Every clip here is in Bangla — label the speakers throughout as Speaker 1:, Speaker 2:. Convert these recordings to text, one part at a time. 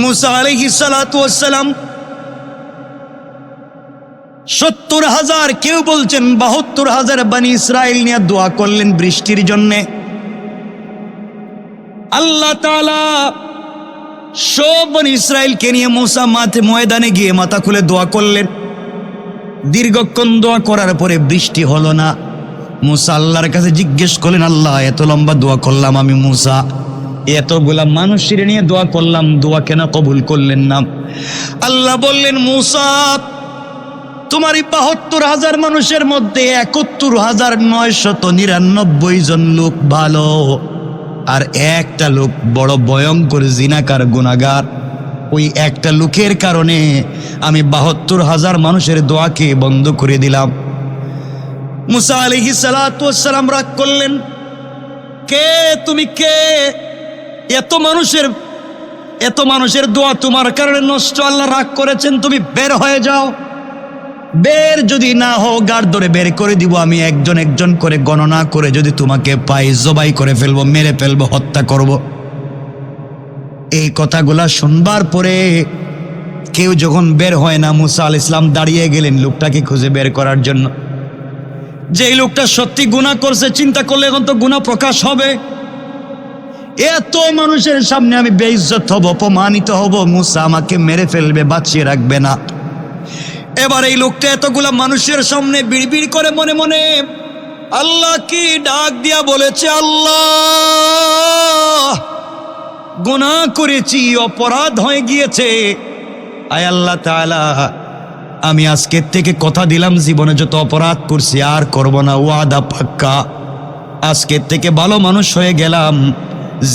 Speaker 1: মুসা আলাইহিস সালাতু ওয়াস সালাম ৭০,০০০, কেউ বলছেন ৭২,০০০ বনি ইসরাইল নিয়ে দোয়া করলেন বৃষ্টির জন্যে। আল্লাহ তাআলা সব বনি ইসরাইলকে নিয়ে মুসা মাঠে ময়দানে গিয়ে মাথা খুলে দোয়া করলেন। দীর্ঘক্ষণ দোয়া করার পরে বৃষ্টি হলো না। মুসা আল্লাহর কাছে জিজ্ঞেস করলেন, আল্লাহ এত লম্বা দোয়া করলাম আমি মুসা, এতগুলা মানুষের নিয়ে দোয়া করলাম, দোয়া কেন কবুল করলেন না? আল্লাহ বললেন, মুসা তোমার ৭২,০০০ মানুষের মধ্যে ৭১,৯৯৯ জন লোক ভালো, আর একটা লোক বড় ভয়ঙ্কর জিনাকার গুনাহগার। ওই একটা লোকের কারণে আমি ৭২,০০০ মানুষের দোয়াকে বন্ধ করে দিলাম। মুসা আলাইহিস সালাতু ওয়াস সালাম রাগ করলেন, কে তুমি, কে? এত মানুষের দোয়া তোমার কারণে নষ্ট, আল্লাহ রাগ করেছেন, তুমি বের হয়ে যাও। বের যদি না হও গাড় ধরে বের করে দিব, আমি একজন একজন করে গণনা করে যদি তোমাকে পাই জবাই করে ফেলবো, মেরে ফেলবো, হত্যা করব। এই কথাগুলা শুনবার পরে কেউ যখন বের হয় না, মুসা আলাইহিস সালাম দাঁড়িয়ে গেলেন লোকটাকে খুঁজে বের করার জন্য। যেই লোকটা সত্যি গুনাহ করছে, চিন্তা করলে এখন তো গুনাহ প্রকাশ হবে। এত মানুষের সামনে আমি বেইজ্জত হব, অপমানিত হব, মুসা আমাকে মেরে ফেলবে, বাঁচিয়ে রাখবে না। এবার এই লোকটা এতগুলা মানুষের সামনে বিড়বিড় করে মনে মনে আল্লাহ কি ডাক দিয়া বলেছে, আল্লাহ গুনাহ করেছি, অপরাধ হয়ে গিয়েছে। আয় আল্লাহ তাআলা, আমি আজকের থেকে কথা দিলাম জীবনে যত অপরাধ করছি আর করব না, ওয়াদা পাক্কা। আজকের থেকে ভালো মানুষ হয়ে গেলাম,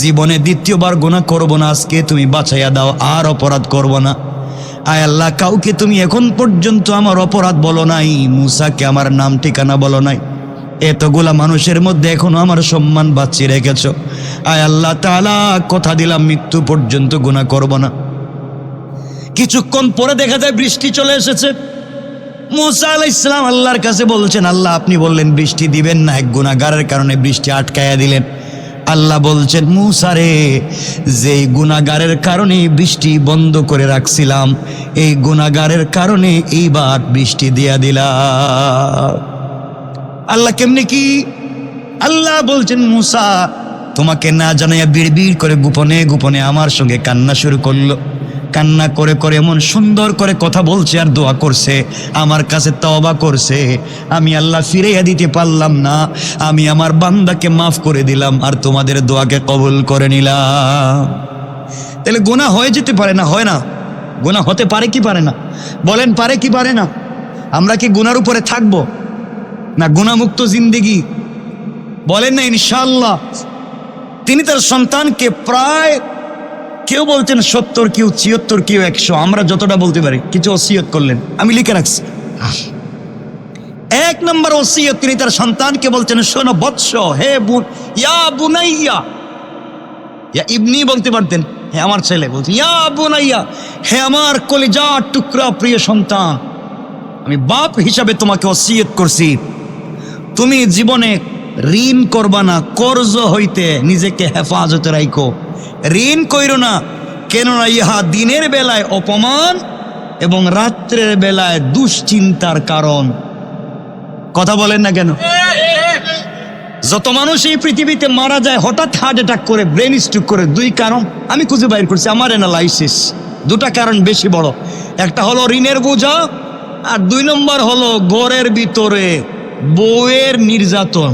Speaker 1: জীবনে দ্বিতীয়বার গুনাহ করব না। আজকে তুমি বাঁচাইয়া দাও, আর অপরাধ করব না। আয় আল্লাহ, কাউকে তুমি এখন পর্যন্ত আমার অপরাধ বলো নাই, মুসাকে আমার নাম ঠিকানা বলো নাই, এতগুলা মানুষের মধ্যে এখনো আমার সম্মান বাঁচিয়ে রেখেছো। আয় আল্লাহ তাআলা, কথা দিলাম মৃত্যু পর্যন্ত গুনাহ করব না। কিছুক্ষণ পরে দেখা যায় বৃষ্টি চলে এসেছে। মুসা আলাইহিস সালাম আল্লাহর কাছে বলছেন, আল্লাহ আপনি বললেন বৃষ্টি দিবেন না, এক গুনাহগারের কারণে বৃষ্টি আটকায়া দিলেন। আল্লাহ বলছেন, মুসা রে, যেই গুনাহগারের কারণে বৃষ্টি বন্ধ করে রাখছিলাম, এই গুনাহগারের কারণে এইবার বৃষ্টি দিয়া দিলাম। আল্লাহ কেমনে কি? আল্লাহ বলছেন, মুসা তোমাকে না জানাইয়া বিড়বিড় করে গোপনে গোপনে আমার সঙ্গে কান্না শুরু করলো। কান্না করে করে এমন সুন্দর করে কথা বলছে আর দোয়া করছে, আমার কাছে তওবা করছে। আমি আল্লাহ ফিরাইয়া দিতে পারলাম না, আমি আমার বান্দাকে মাফ করে দিলাম আর তোমাদের দোয়াকে কবুল করে নিলাম। তাহলে গুনাহ হয়ে যেতে পারে না? হয় না? গুনাহ হতে পারে কি পারে না? বলেন, পারে কি পারে না? আমরা কি গুনার উপরে থাকবো না গুনাহমুক্ত জিন্দেগি? বলেন না ইনশাআল্লাহ। তিনি তার সন্তানকে প্রায়, কেউ বলছেন ৭০, কেউ ৭৪, কেউ ১০০, আমরা যতটা বলতে পারি কিছু ওসিয়ত করলেন, আমি লিখে রাখছি। ১ নম্বর ওসিয়ত, তিনি তার সন্তানকে বলছেন, শোনো বৎস, হে ইয়া বুনাইয়া, ইয়া ইবনি বলতে পারতেন, হে আমার ছেলে, বলছেন ইয়া বুনাইয়া, হে আমার কলিজার টুকরা প্রিয় সন্তান, আমি বাপ হিসাবে তোমাকে ওসিয়ত করছি, তুমি জীবনে ঋণ করবা না, কর্জ হইতে নিজেকে হেফাজতে রাখো। ঋণ কইরো না, কেননা ইহা দিনের বেলায় অপমান এবং রাত্রের বেলায় দুশ্চিন্তার কারণ। কথা বলেন না কেন? যত মানুষ এই পৃথিবীতে মারা যায় হঠাৎ হার্ট অ্যাটাক করে, ব্রেন স্ট্রোক করে, 2 কারণ আমি খুঁজে বাইর করছি, আমার অ্যানালাইসিস। 2টা কারণ বেশি বড়। একটা হলো ঋণের বোঝা, আর 2 নম্বর হলো ঘরের ভিতরে বউয়ের নির্যাতন।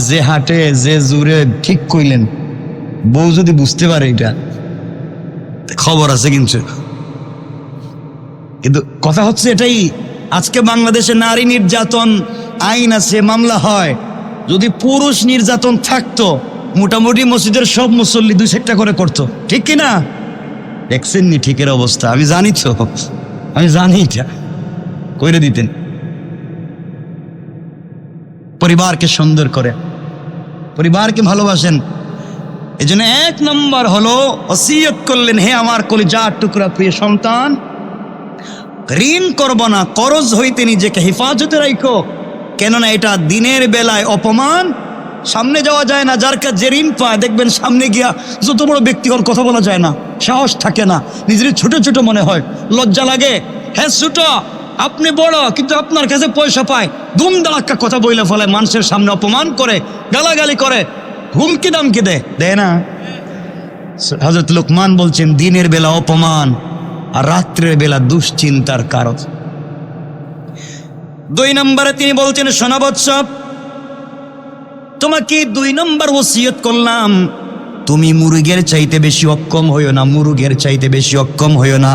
Speaker 1: যে হাটে যে জুড়ে, ঠিক কইলেন, বউ যদি বুঝতে পারে এটা খবর আছে। কিন্তু কথা হচ্ছে এটাই, আজকে বাংলাদেশে নারী নির্যাতন আইন আছে, মামলা হয়। যদি পুরুষ নির্যাতন থাকতো, মোটামুটি মসজিদের সব মুসল্লি 2 সেক্টর করে করতো, ঠিক কিনা? দেখছেন নি ঠিকের অবস্থা? আমি জানি তো, আমি জানি এটা কইরে দিতেন। পরিবারকে সুন্দর করে, পরিবারকে ভালোবাসেন। এই জন্য 1 নম্বর হলো ওসিয়ত করলেন, হে আমার কলিজার টুকরা প্রিয় সন্তান, ঋণ করব না, কর্জ হইতে নিজেকে হেফাজতে রাখো, কেননা এটা দিনের বেলায় অপমান সামনে যাওয়া যায় না, যার কাছে যে ঋণ পায় দেখবেন সামনে গিয়া যত বড় ব্যক্তি হন কথা বলা যায় না, সাহস থাকে না, নিজের ছোট ছোট মনে হয়, লজ্জা লাগে। হ্যাঁ ছোট, আপনি বড়, কিন্তু আপনার কাছে পয়সা পায়, ধুমধাড়াক্কা কথা বইলে ফলে, মানুষের সামনে অপমান করে, গালাগালি করে, হুমকি দামকি দেয় না। হযরত লোকমান বলছেন দিনের বেলা অপমান আর রাত্রের বেলা দুশ্চিন্তার কারণ। 2 নম্বরে তিনি বলছেন শোনা বৎস, তোমাকে 2 নম্বর ওসিয়ত করলাম, তুমি মুরগের চাইতে বেশি অক্ষম হইও না, মুরগের চাইতে বেশি অক্ষম হইও না।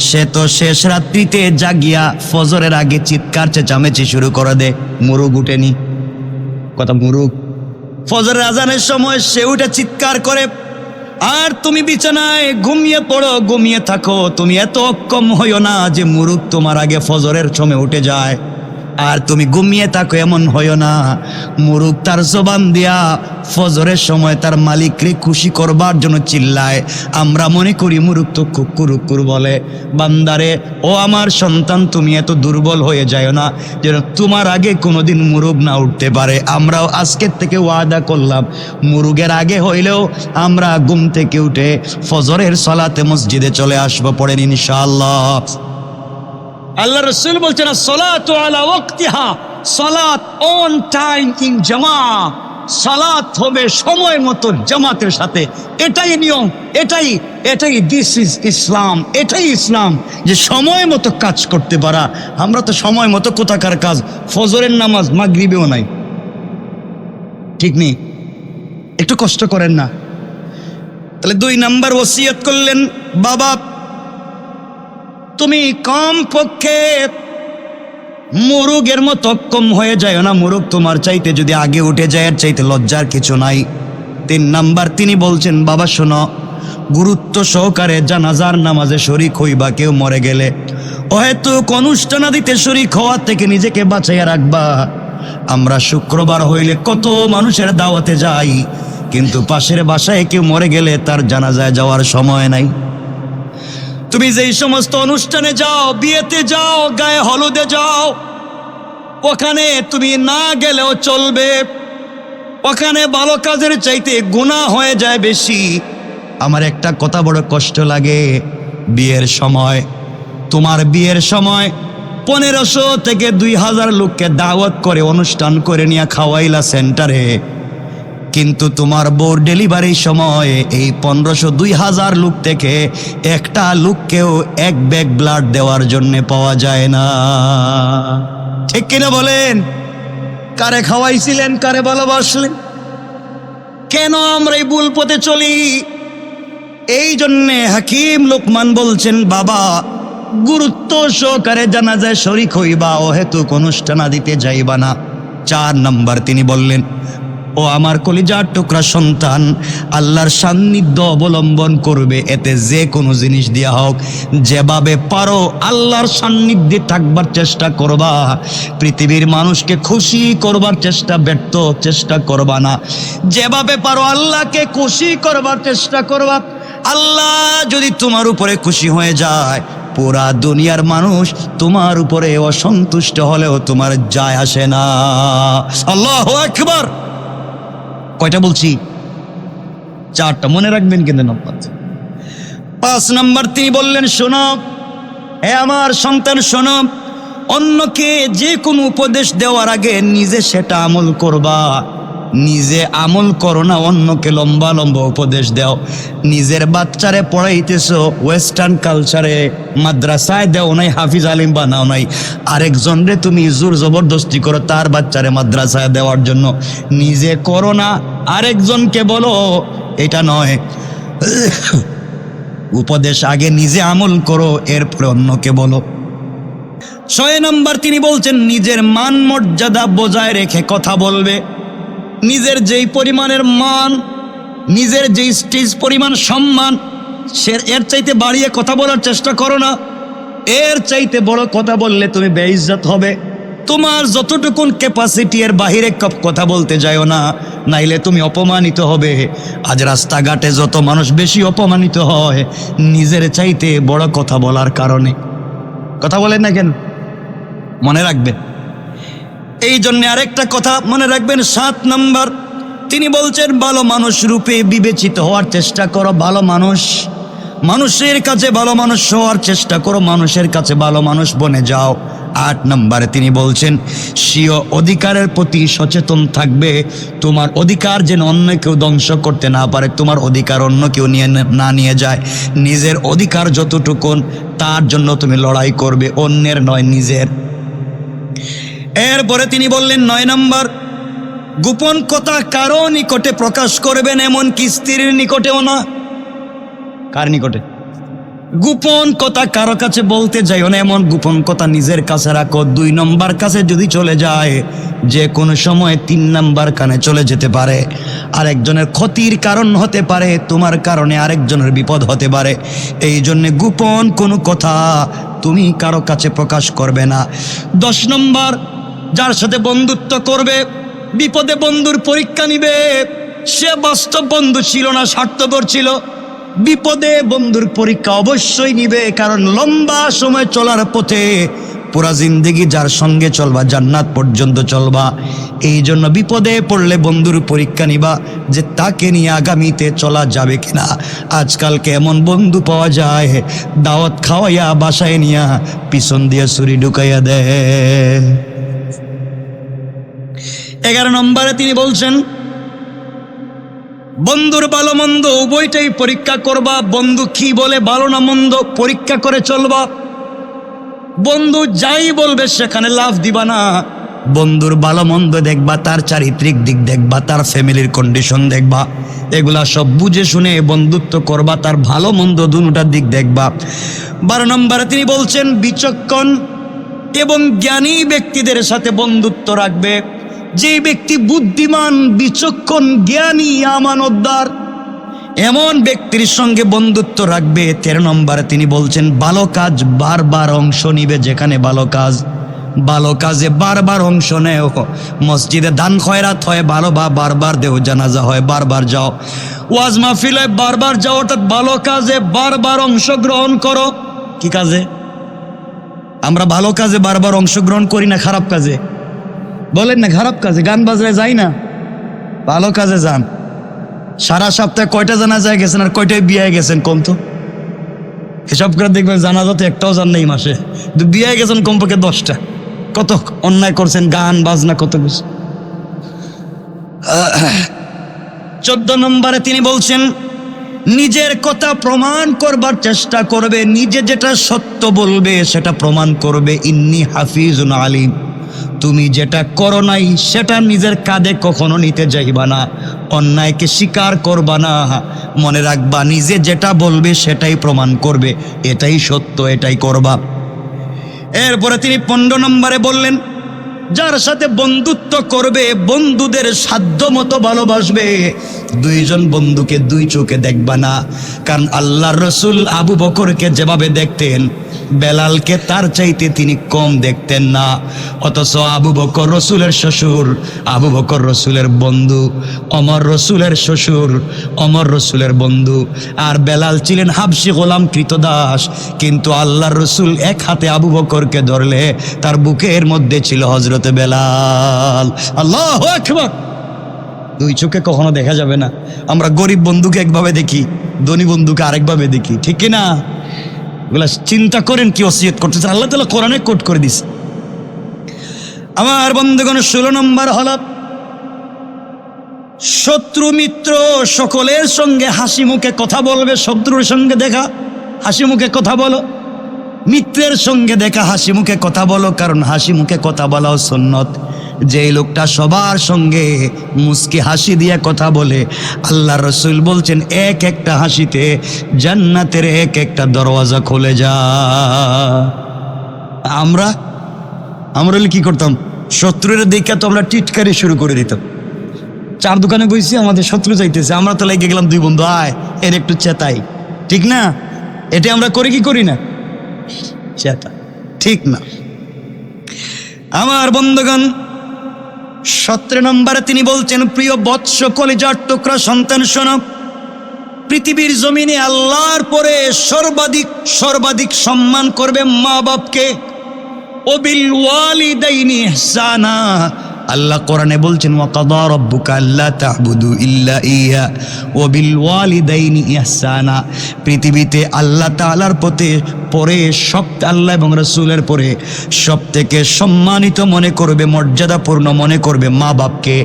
Speaker 1: সে তো শেষ রাত্রিতে জাগিয়া ফজরের আগে চিৎকার চেঁচামেচি শুরু করে দে, মুরগ উঠেনি, কথা মুরগ ফজরের আজানের সময় সে উঠে চিৎকার করে, আর তুমি বিছানায় ঘুমিয়ে পড়ো, ঘুমিয়ে থাকো, তুমি এত অক্ষম হইও না যে মুরগ তোমার আগে ফজরের সময় উঠে যায়। আর তুমি ঘুমিয়ে থাকো এমন হইও না মুরগ তার জবান দিয়া ফজরের সময় তার মালিককে খুশি করবার জন্য চিল্লায়। আমরা মনে করি মুরগ তো কুকুর বলে। বান্দারে, ও আমার সন্তান, তুমি এত দুর্বল হয়ে যায় না যেন তোমার আগে কোনোদিন মুরগ না উঠতে পারে। আমরাও আজকের থেকে ওয়াদা করলাম, মুরগের আগে হইলেও আমরা ঘুম থেকে উঠে ফজরের সালাতে মসজিদে চলে আসবো, পড়েন ইনশাআল্লাহ। আল্লাহ রাসূল বলছেন সালাতু আলা ওয়াক্তিহা, সালাত অন টাইম ইন জামা, সালাত হবে সময় মতো জামাতের সাথে। এটাই নিয়ম, এটাই দিস ইজ ইসলাম, এটাই ইসলাম, যে সময় মতো কাজ করতে পারা। আমরা তো সময় মতো কোথাকার কাজ, ফজরের নামাজ মাগরিবেও নাই, ঠিক নেই, একটু কষ্ট করেন না। তাহলে 2 নম্বর ওসিয়ত করলেন, বাবা তুমি কম পক্ষে মুরগের মতো কম হয়ে যায় না, মুরগ তোমার চাইতে যদি আগে উঠে যায় এর চাইতে লজ্জার কিছু নাই। 3 নাম্বার তিনি বলছেন, বাবা শোনো, গুরুত্ব সহকারে জানাজার নামাজে শরীক হইবা। কেউ মরে গেলে অহেতুক অনুষ্ঠানাদিতে শরীক হওয়া থেকে নিজেকে বাঁচাইয়া রাখবা। আমরা শুক্রবার হইলে কত মানুষের দাওয়াতে যাই, কিন্তু পাশের বাসায় কেউ মরে গেলে তার জানাজায় যাওয়ার সময় নাই। তুমি যেই সমস্ত অনুষ্ঠানে যাও, বিয়েতে যাও, গায়ে হলুদে যাও, ওখানে তুমি না গেলেও চলবে, ওখানে ভালো কাজের চাইতে গুনাহ হয়ে যায় বেশি। আমার একটা কথা বড় কষ্ট লাগে, বিয়ের সময়, তোমার বিয়ের সময় 1500 থেকে 2000 লোককে দাওয়াত করে অনুষ্ঠান করে নিয়ে খাওয়াইলা সেন্টারে, কিন্তু তোমার বউর ডেলিভারির সময় এই 1500-2000 লোক থেকে একটা লোককেও 1 ব্যাগ ব্লাড দেওয়ার জন্য পাওয়া যায় না। ঠিক কিনা বলেন? কারে খাওয়াইছিলেন, কারে ভালোবাসলেন? কেন আমরা এই ভুল পথে চলি? এই জন্যে হাকিম লোকমান বলছেন, বাবা গুরুত্ব সহকারে জানাজায় শরীক হইবা, অহেতুক অনুষ্ঠান দিতে যাইবা না। 4 নাম্বার তিনি বললেন, ও আমার কলিজার টুকরা সন্তান, আল্লাহর সান্নিধ্য অবলম্বন করবে, এতে যে কোনো জিনিস দিয়া হোক, যেভাবে পারো আল্লাহর সান্নিধ্যে থাকবার চেষ্টা করবা। পৃথিবীর মানুষকে খুশি করবার ব্যর্থ চেষ্টা করবা না। যেভাবে পারো আল্লাহকে খুশি করবার চেষ্টা করবা। আল্লাহ যদি তোমার উপরে খুশি হয়ে যায়, পুরা দুনিয়ার মানুষ তোমার উপরে অসন্তুষ্ট হলেও তোমার যায় আসে না। আল্লাহু আকবার। কয়টা বলছি? 4টা, মনে রাখবেন কিন্তু নম্বর। 5 নাম্বার তিনি বললেন, শোনো হে আমার সন্তান, শোনো, অন্যকে যে কোনো উপদেশ দেওয়ার আগে নিজে সেটা আমল করবা। নিজে আমল করো না, অন্যকে লম্বা লম্বা উপদেশ দাও। নিজের বাচ্চারে পড়াইতেছো ওয়েস্টার্ন কালচারে, মাদ্রাসায় দেও নাই, হাফিজ আলিম বানাও নাই, আরেকজনরে তুমি জোর জবরদস্তি করো তার বাচ্চারে মাদ্রাসায় দেওয়ার জন্য। নিজে করো না, আরেকজনকে বলো, এটা নয়। উপদেশ আগে নিজে আমল করো, এরপরে অন্যকে বলো। 6 নাম্বার তিনি বলছেন, নিজের মান মর্যাদা বজায় রেখে কথা বলবে। নিজের যেই পরিমাণের মান, নিজের যেই স্টেজ পরিমাণ সম্মান, সে এর চাইতে বাড়িয়ে কথা বলার চেষ্টা করো না। এর চাইতে বড় কথা বললে তুমি বেইজ্জত হবে। তোমার যতটুকুন ক্যাপাসিটি এর বাহিরে কথা বলতে যাও না, নাইলে তুমি অপমানিত হবে। আজ রাস্তাঘাটে যত মানুষ বেশি অপমানিত হয় নিজের চাইতে বড় কথা বলার কারণে। কথা বলেন না কেন? মনে রাখবেন। এই জন্য আরেকটা কথা মনে রাখবেন, 7 নাম্বার, তিনি বলছেন ভালো মানুষ রূপে বিবেচিত হওয়ার চেষ্টা করো, ভালো মানুষ, মানুষের কাছে ভালো মানুষ হওয়ার চেষ্টা করো, মানুষের কাছে ভালো মানুষ বনে যাও। 8 নম্বরে তিনি বলছেন স্বীয় অধিকারের প্রতি সচেতন থাকবে, তোমার অধিকার যেন অন্য কেউ ধ্বংস করতে না পারে, তোমার অধিকার অন্য কেউ নিয়ে যায়। নিজের অধিকার যতটুকুন তার জন্য তুমি লড়াই করবে, অন্যের নয়, নিজের। এরপরে তিনি বললেন 9 নম্বর, গোপন কথা কারো নিকটে প্রকাশ করবেন, এমনকি স্ত্রীর নিকটেও না। কার নিকটে? গোপন কথা কারো কাছে বলতে যাইও না, এমন গোপন কথা নিজের কাছে রাখো। 2 নম্বর কাছে যদি চলে যায়, যে কোনো সময় 3 নম্বর কানে চলে যেতে পারে, আরেকজনের ক্ষতির কারণ হতে পারে, তোমার কারণে আরেকজনের বিপদ হতে পারে। এই জন্যে গোপন কোনো কথা তুমি কারো কাছে প্রকাশ করবে না। 10 নম্বর, যার সাথে বন্ধুত্ব করবে, বিপদে বন্ধুর পরীক্ষা নিবে। সে বাস্তব বন্ধু ছিল না, স্বার্থপর ছিল। বিপদে বন্ধুর পরীক্ষা অবশ্যই নিবে, কারণ লম্বা সময় চলার পথে পুরা জিন্দেগি যার সঙ্গে চলবা, জান্নাত পর্যন্ত চলবা। এই জন্য বিপদে পড়লে বন্ধুর পরীক্ষা নিবা যে তাকে নিয়ে আগামীতে চলা যাবে কিনা। আজকালকে এমন বন্ধু পাওয়া যায়, দাওয়াত খাওয়াইয়া বাসায় নিয়া পিছন দিয়ে ছুরি ঢুকাইয়া দেয়। 11 নম্বরে তিনি বলছেন বন্ধুর ভালো মন্দ উভয়টাই পরীক্ষা করবা। বন্ধু কি বলে, ভালো না মন্দ, পরীক্ষা করে চলবা। বন্ধু যাই বলবে সেখানে লাভ দিবা না। বন্ধুর ভালো মন্দ দেখবা, তার চারিত্রিক দিক দেখবা, তার ফ্যামিলির কন্ডিশন দেখবা, এগুলা সব বুঝে শুনে বন্ধুত্ব করবা, তার ভালো মন্দ দুটার দিক দেখবা। 12 নম্বরে তিনি বলছেন বিচক্ষণ এবং জ্ঞানী ব্যক্তিদের সাথে বন্ধুত্ব রাখবে। যে ব্যক্তি বুদ্ধিমান, বিচক্ষণ, জ্ঞানী, আমানতদার, এমন ব্যক্তির সঙ্গে বন্ধুত্ব রাখবে। 13 নম্বরে তিনি বলছেন ভালো কাজ বারবার অংশ নিবে। যেখানে ভালো কাজে বারবার অংশ নেয়। মসজিদে দান খয়রাত হয়, ভালো বারবার দেও, জানাজা হয় বারবার যাও, ওয়াজ মাহফিল হয় বারবার যাও, অর্থাৎ ভালো কাজে বারবার অংশগ্রহণ করো। কি কাজে? আমরা ভালো কাজে বারবার অংশগ্রহণ করি না, খারাপ কাজে বলেন না, খারাপ কাজে। গান বাজনায় যাই না, ভালো কাজে যান। সারা সপ্তাহে কয়টা জানাজায় গেছেন আর কয়টায় বিয়ে গেছেন কম তো? হিসাব করে দেখবেন জানাজা তো একটাও যান নেই মাসে, বিয়ে গেছেন কমপক্ষে 10টা। কত অন্যায় করছেন, গান বাজনা কত কিছু। 14 নম্বরে তিনি বলছেন নিজের কথা প্রমাণ করবার চেষ্টা করবে। নিজে যেটা সত্য বলবে সেটা প্রমাণ করবে। ইন্নী হাফিজুন আলিম, তুমি যেটা করো নাই সেটা নিজের কাঁধে কখনো নিতে যাইবা না, অন্যায়কে স্বীকার করবা না। মনে রাখবা নিজে যেটা বলবে সেটাই প্রমাণ করবে, এটাই সত্য, এটাই করবা। এরপরে তিনি 15 নম্বরে বললেন যার সাথে বন্ধুত্ব করবে বন্ধুদের সাধ্য মতো ভালোবাসবে। 2 জন বন্ধুকে 2 চোখে দেখবা না, কারণ আল্লাহর রসুল আবু বকরকে যেভাবে দেখতেন বেলালকে তার চাইতে তিনি কম দেখতেন না। অথচ আবু বকর রসুলের শ্বশুর, আবু বকর রসুলের বন্ধু, ওমর রসুলের শ্বশুর, ওমর রসুলের বন্ধু, আর বেলাল ছিলেন হাবশি গোলাম কৃতদাস। কিন্তু আল্লাহর রসুল এক হাতে আবু বকরকে ধরলে তার বুকের মধ্যে ছিল হযরতে বেলাল। আল্লাহু আকবার। 2 চোখে কখনো দেখা যাবে না। আমরা গরিব বন্ধুকে একভাবে দেখি, ধনী বন্ধুকে আরেকভাবে দেখি, ঠিক কিনা? এগুলা চিন্তা করেন কি ওসিয়ত করতেছেন। আল্লাহ তাআলা কোরআনে কোট করে দিছে। আমার বন্ধুগণ 16 নম্বর হল শত্রু মিত্র সকলের সঙ্গে হাসি মুখে কথা বলবে। শত্রুর সঙ্গে দেখা হাসি মুখে কথা বলো, মিত্রের সঙ্গে দেখা হাসি মুখে কথা বলো, কারণ হাসি মুখে কথা বলাও সুন্নত। যে লোকটা সবার সঙ্গে মুস্কি হাসি দিয়ে কথা বলে, আল্লাহ রসুল বলছেন এক একটা হাসিতে জান্নাতের এক একটা দরওয়াজা খুলে যা। আমরা কি করতাম? শত্রুর দিকে তো আমরা টিটকারি শুরু করে দিতাম। 4 দোকানে বসছি, আমাদের শত্রু চাইতেছে, আমরা তো লেগে গেলাম 2 বন্ধু, আয় এর একটু চেতাই, ঠিক না? এটা আমরা করি কি করি না? চেতা, ঠিক না? আমার বন্ধুগণ 17 নম্বরে তিনি বলছেন প্রিয় বৎস কলিজার টুকরা সন্তান শোনো, পৃথিবীর জমিনে আল্লাহর পরে সর্বাধিক সম্মান করবে মা বাপকে। ওবিল ওয়ালিদাইনি ইহসানা, আল্লাহ কোরআনে বলছেন ওয়াকাদা রাব্বুকা আল্লা তা'বুদু ইল্লা ইয়া ওয়া বিল ওয়ালিদাইনি ইহসানা। পৃথিবীতে আল্লাহ তাআলার পরে সব আল্লাহ এবং রাসূলের পরে সবথেকে সম্মানিত মনে করবে, মর্যাদাপূর্ণ মনে করবে মা বাপকে।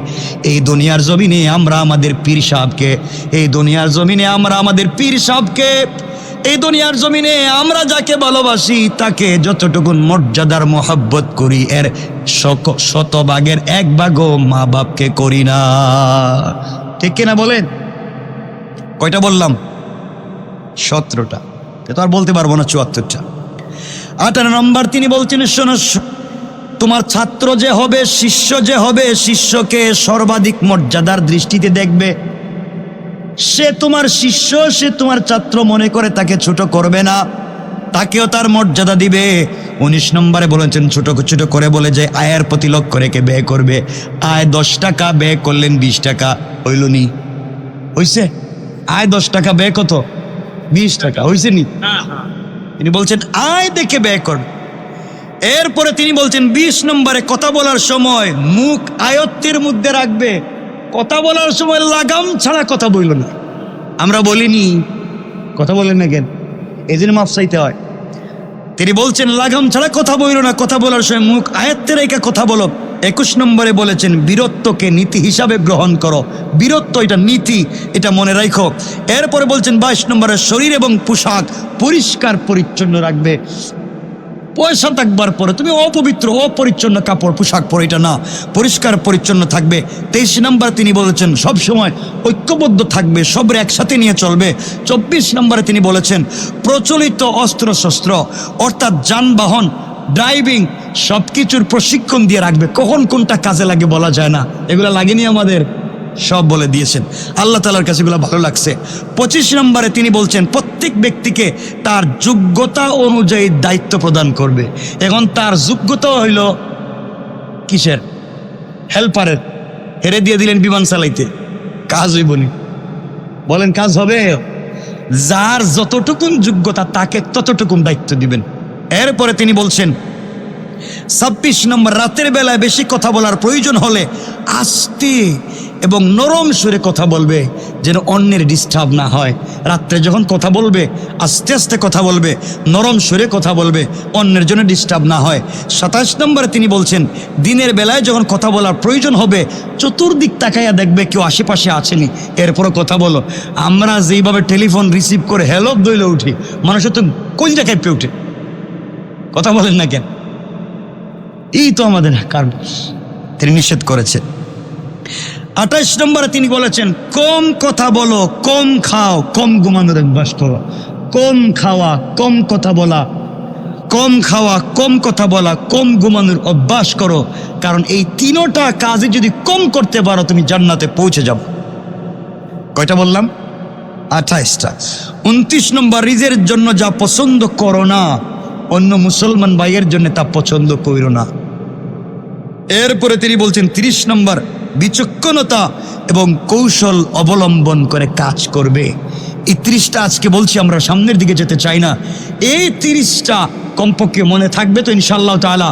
Speaker 1: এই দুনিয়ার জমিনে আমরা আমাদের পীর সাহেবকে, এই দুনিয়ার জমিনে আমরা আমাদের পীর সাহেবকে, এই দুনিয়ার জমিনে আমরা যাকে ভালোবাসি তাকে যতটুকু মর্যাদার মোহাব্বত করি এর শতভাগের 1 ভাগও মা বাপকে করি না। ঠিক কিনা বলেন? কয়টা বললাম? 17টা। তো আর বলতে পারবো না 74টা। 18 নম্বর তিনি বলছেন, শোনো, তোমার ছাত্র যে হবে, শিষ্য যে হবে, শিষ্যকে সর্বাধিক মর্যাদার দৃষ্টিতে দেখবে। সে তোমার শিষ্য, সে তোমার ছাত্র মনে করে তাকে ছোট করবে না, তাকেও তার মর্যাদা দিবে। 19 নম্বরে বলেছেন ছোট ছোট করে বলে যে আয়ের প্রতি লক্ষ্য রেখে ব্যয় করবে। আয় 10 টাকা, ব্যয় করলেন 20 টাকা, হইল নি? হইছে? আয় 10 টাকা, ব্যয় কত? 20 টাকা, হইছে নি? তিনি বলছেন আয় দেখে ব্যয় করবে। এরপরে তিনি বলছেন 20 নম্বরে কথা বলার সময় মুখ আয়ত্তের মধ্যে রাখবে। কথা বলার সময় লাগাম ছাড়া কথা বইল না। আমরা বলিনি, কথা বলেন না কেন? এই জন্য মাফ চাইতে হয়। তিনি বলছেন লাগাম ছাড়া কথা বইল না, কথা বলার সময় মুখ আয়ত্তে রেখে কথা বলো। 21 নম্বরে বলেছেন বীরত্বকে নীতি হিসাবে গ্রহণ করো। বীরত্ব এটা নীতি, এটা মনে রাখো। এরপরে বলছেন 22 নম্বরে শরীর এবং পোশাক পরিষ্কার পরিচ্ছন্ন রাখবে। পয়সা থাকবার পরে তুমি অপবিত্র অপরিচ্ছন্ন কাপড় পোশাক পরে এটা না, পরিষ্কার পরিচ্ছন্ন থাকবে। 23 নম্বর তিনি বলেছেন সবসময় ঐক্যবদ্ধ থাকবে, সবরে একসাথে নিয়ে চলবে। 24 নম্বরে তিনি বলেছেন প্রচলিত অস্ত্র শস্ত্র অর্থাৎ যানবাহন, ড্রাইভিং সব কিছুর প্রশিক্ষণ দিয়ে রাখবে। কখন কোনটা কাজে লাগে বলা যায় না, এগুলো লাগেনি আমাদের, সব বলে দিয়েছেন। আল্লাহ তাআলার কাছে এগুলো ভালো লাগছে। 25 নম্বরে তিনি বলছেন প্রত্যেক ব্যক্তিকে তার যোগ্যতা অনুযায়ী দায়িত্ব প্রদান করবে। এখন তার যোগ্যতা হইল কিসের? হেল্পারের। হেরে দিয়ে দিলেন বিমান চালাইতে, কাজ হইবনি? বলেন কাজ হবে? যার যতটুকুন যোগ্যতা তাকে ততটুকুন দায়িত্ব দিবেন। এরপরে তিনি বলছেন 26 নম্বর রাতের বেলায় বেশি কথা বলার প্রয়োজন হলে আস্তে এবং নরম সুরে কথা বলবে, যেন অন্যের ডিস্টার্ব না হয়। রাত্রে যখন কথা বলবে আস্তে আস্তে কথা বলবে, নরম সুরে কথা বলবে, অন্যের জন্য ডিস্টার্ব না হয়। 27 নম্বরে তিনি বলছেন দিনের বেলায় যখন কথা বলার প্রয়োজন হবে চতুর্দিক তাকাইয়া দেখবে কেউ আশেপাশে আছেনি, এরপরও কথা বলো। আমরা যেইভাবে টেলিফোন রিসিভ করে হ্যালো দইলে উঠি, মানুষের তো কলিজা কাঁপে উঠে। কথা বলেন না কেন? এই তো আমাদের কারণ তিনি নিষেধ করেছেন। 28 নম্বরে তিনি বলেছেন কম কথা বলো, কম খাও, কম ঘুমানোর অভ্যাস করো। কম খাওয়া, কম কথা বলা, কম খাওয়া, কম কথা বলা, কম ঘুমানোর অভ্যাস করো। কারণ এই 3টা কাজে যদি কম করতে পারো তুমি জান্নাতে পৌঁছে যাবে। কয়টা বললাম? 28টা। 29 নম্বর নিজের জন্য যা পছন্দ করো না অন্য মুসলমান ভাইয়ের জন্য তা পছন্দ করো না। এরপরে তিনি বলছেন 30 নম্বর বিচক্ষণতা এবং কৌশল অবলম্বন করে কাজ করবে। এই 30টা আজকে বলছি, আমরা সামনের দিকে যেতে চাই না। এই 30টা কমপক্ষে মনে থাকবে তো ইনশাআল্লাহ তাআলা।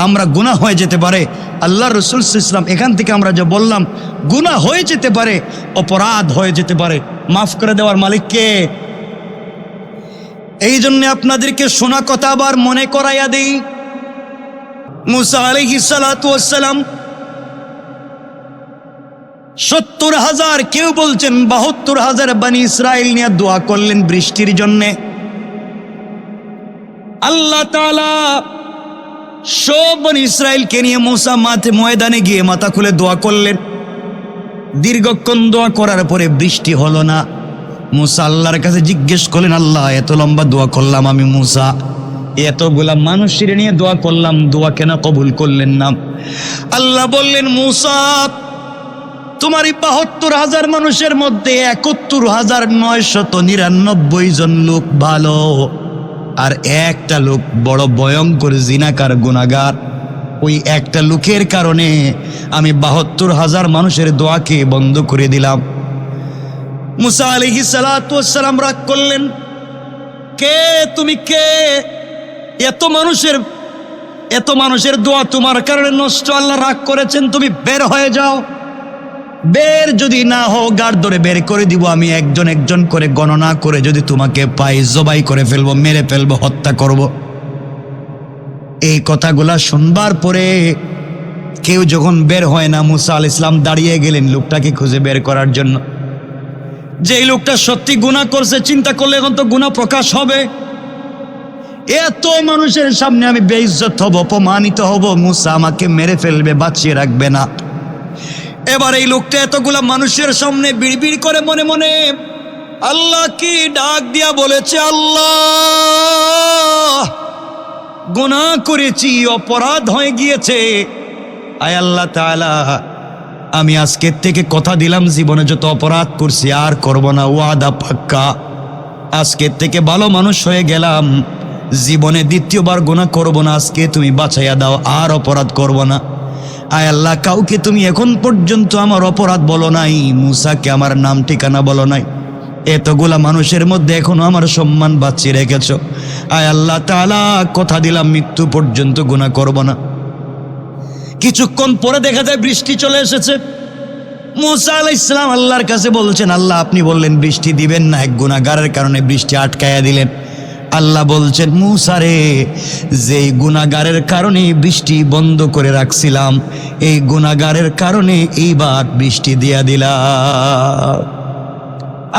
Speaker 1: আমরা গুনাহ হয়ে যেতে পারে, আল্লাহ রাসূল সাল্লাল্লাহু আলাইহি ওয়াসাল্লাম এখান থেকে আমরা যা বললাম গুনাহ হয়ে যেতে পারে, অপরাধ হয়ে যেতে পারে। মাফ করে দেওয়ার মালিক কে? এই জন্য আপনাদেরকে শোনা কথা আবার মনে করাইয়া দেই। মুসা আলাইহিস সালাতু ওয়াস সালাম 70,000, কেউ বলছেন 72,000 বনি ইসরাইল নিয়ে দোয়া করলেন বৃষ্টির জন্যে। আল্লাহ তাআলা সব বনি ইসরাইলকে নিয়ে মুসা ময়দানে গিয়ে মাথা খুলে দোয়া করলেন। দীর্ঘক্ষণ দোয়া করার পরে বৃষ্টি হলো না। মুসা আল্লাহর কাছে জিজ্ঞেস করলেন, আল্লাহ এত লম্বা দোয়া করলাম আমি, মুসা এতগুলা মানুষের নিয়ে দোয়া করলাম, দোয়া কেন কবুল করলেন না? আল্লাহ বললেন, মুসা তোমার 72,000 মানুষের মধ্যে 71,999 জন লোক ভালো, আর একটা লোক বড় ভয়ঙ্কর জিনাকার গুনাহগার। ওই একটা লোকের কারণে আমি 72,000 মানুষের দোয়াকে বন্ধ করে দিলাম। মুসা আলাইহিস সালাতু ওয়াস সালাম রাগ করলেন, কে তুমি? কে? এত মানুষের এত মানুষের দোয়া তোমার কারণে নষ্ট, আল্লাহ রাগ করেছেন, তুমি বের হয়ে যাও। বের যদি না হও গাড় ধরে বের করে দিব আমি, একজন একজন করে গণনা করে যদি তোমাকে পাই জবাই করে ফেলবো, মেরে ফেলবো, হত্যা করব। এই কথাগুলা শুনবার পরে কেউ যখন বের হয় না, মুসা আলাইহিস সালাম দাঁড়িয়ে গেলেন লোকটাকে খুঁজে বের করার জন্য। যেই লোকটা সত্যি গুনাহ করছে, চিন্তা করলে এখন তো গুনাহ প্রকাশ হবে। এত মানুষের সামনে আমি বেইজ্জত হব, অপমানিত হব, মুসা আমাকে মেরে ফেলবে, বাঁচিয়ে রাখবে না। এবার এই লোকটা এতগুলা মানুষের সামনে বিড়বিড় করে মনে মনে আল্লাহ কি ডাক দিয়া বলেছে, আল্লাহ গুনাহ করেছি, অপরাধ হয়ে গিয়েছে। আয় আল্লাহ তাআলা, আমি আজকের থেকে কথা দিলাম জীবনে যত অপরাধ করছি আর করব না, ওয়াদা পাক্কা। আজকের থেকে ভালো মানুষ হয়ে গেলাম, জীবনে দ্বিতীয়বার গুনাহ করব না। আজকে তুমি বাঁচাইয়া দাও, আর অপরাধ করব না। আয় আল্লাহ, কাউকে তুমি এখন পর্যন্ত আমার অপরাধ বলো নাই, মুসাকে আমার নাম ঠিকানা বলো নাই। এতগুলা মানুষের মধ্যে এখনো আমার সম্মান বাঁচিয়ে রেখেছ। আয় আল্লাহ তাআলা, কথা দিলাম মৃত্যু পর্যন্ত গুনাহ করব না। কিছুক্ষণ পরে দেখা যায় বৃষ্টি চলে এসেছে। মুসা আলাইহিস সালাম আল্লাহর কাছে বলছেন, আল্লাহ আপনি বললেন বৃষ্টি দিবেন না, এক গুনাহগারের কারণে বৃষ্টি আটকায়া দিলেন। আল্লাহ বলছেন, মুসা রে, যেই গুনাহগারের কারণে বৃষ্টি বন্ধ করে রাখছিলাম, এই গুনাহগারের কারণে এইবার বৃষ্টি দিয়া দিলাম।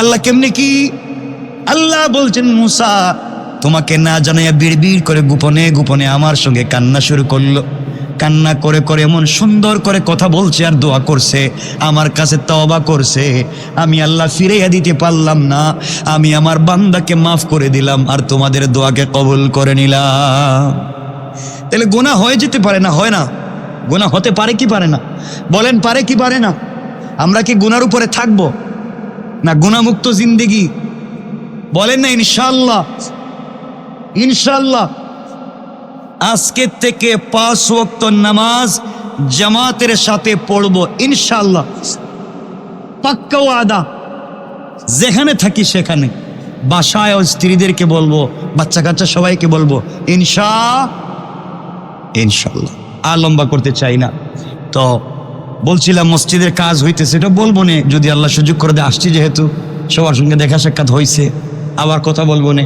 Speaker 1: আল্লাহ কেমনে কি? আল্লাহ বলছেন, মুসা তোমাকে না জানাইয়া বিড়বিড় করে গোপনে গোপনে আমার সঙ্গে কান্না শুরু করলো। কান্না করে করে এমন সুন্দর করে কথা বলছে আর দোয়া করছে, আমার কাছে তওবা করছে। আমি আল্লাহ ফিরাইয়া দিতে পারলাম না, আমি আমার বান্দাকে মাফ করে দিলাম আর তোমাদের দোয়াকে কবুল করে নিলাম। তাহলে গুনাহ হয়ে যেতে পারে না? হয় না? গুনাহ হতে পারে কি পারে না? বলেন, পারে কি পারে না? আমরা কি গুনার উপরে থাকবো না গুনাহমুক্ত জিন্দেগি? বলেন না ইনশাআল্লাহ। ইনশাআল্লাহ আজকের থেকে 5 ওয়াক্ত নামাজ জামাতের সাথে পড়বো ইনশাআল্লাহ, পাক্কা ওয়াদা। যেখানে থাকি সেখানে, বাসায় ও স্ত্রীদেরকে বলবো, বাচ্চা কাচ্চা সবাইকে বলবো ইনশাআল্লাহ। আর লম্বা করতে চাই না। তো বলছিলাম মসজিদের কাজ হইতেছে, এটা বলবো না, যদি আল্লাহ সুযোগ করে দেয়। আসছি যেহেতু, সবার সঙ্গে দেখা সাক্ষাৎ হয়েছে, আবার কথা বলবো না,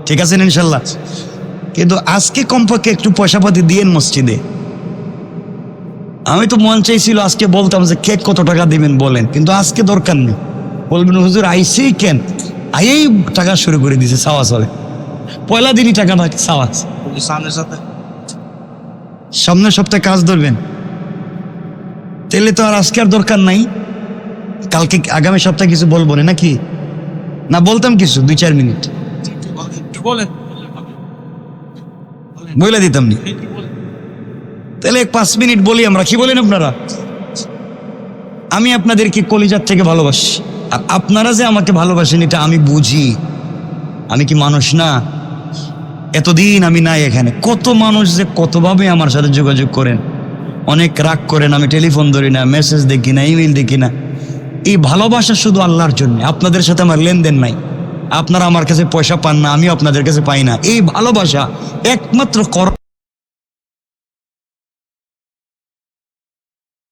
Speaker 1: ঠিক আছে ইনশাআল্লাহ। কিন্তু আজকে কমপক্ষে একটু পয়সা পাতি দিয়েন মসজিদে। আমি তো মন চাইছিল আজকে বলতাম যে কেক কত টাকা দিবেন বলেন, কিন্তু আজকে দরকার নেই। বলবেন হুজুর আইসেই কেন, আইয়েই টাকা শুরু করে দিছে, সাওয়া চলে। পয়লা দিনই টাকা না সাওয়া। সামনের সপ্তাহে কাজ ধরবেন, তাহলে তো আর আজকে আর দরকার নাই। কালকে আগামী সপ্তাহে কিছু বলবো না নাকি? না বলতাম কিছু 2-4 মিনিট বলে দিতাম নি, তাহলে 5 মিনিট বলি আমরা। কি বলেন আপনারা? আমি আপনাদেরকে কলিজার থেকে ভালোবাসি, আর আপনারা যে আমাকে ভালোবাসেন এটা আমি বুঝি। আমি কি মানুষ না? এতদিন আমি নাই এখানে, কত মানুষ যে কতভাবে আমার সাথে যোগাযোগ করেন, অনেক রাগ করেন, আমি টেলিফোন ধরি না, মেসেজ দেখি না, ইমেল দেখি না। এই ভালোবাসা শুধু আল্লাহর জন্য। আপনাদের সাথে আমার লেনদেন নাই, আপনারা আমার কাছে পয়সা পান না, আমিও আপনাদের কাছে পাই না। এই ভালোবাসা একমাত্র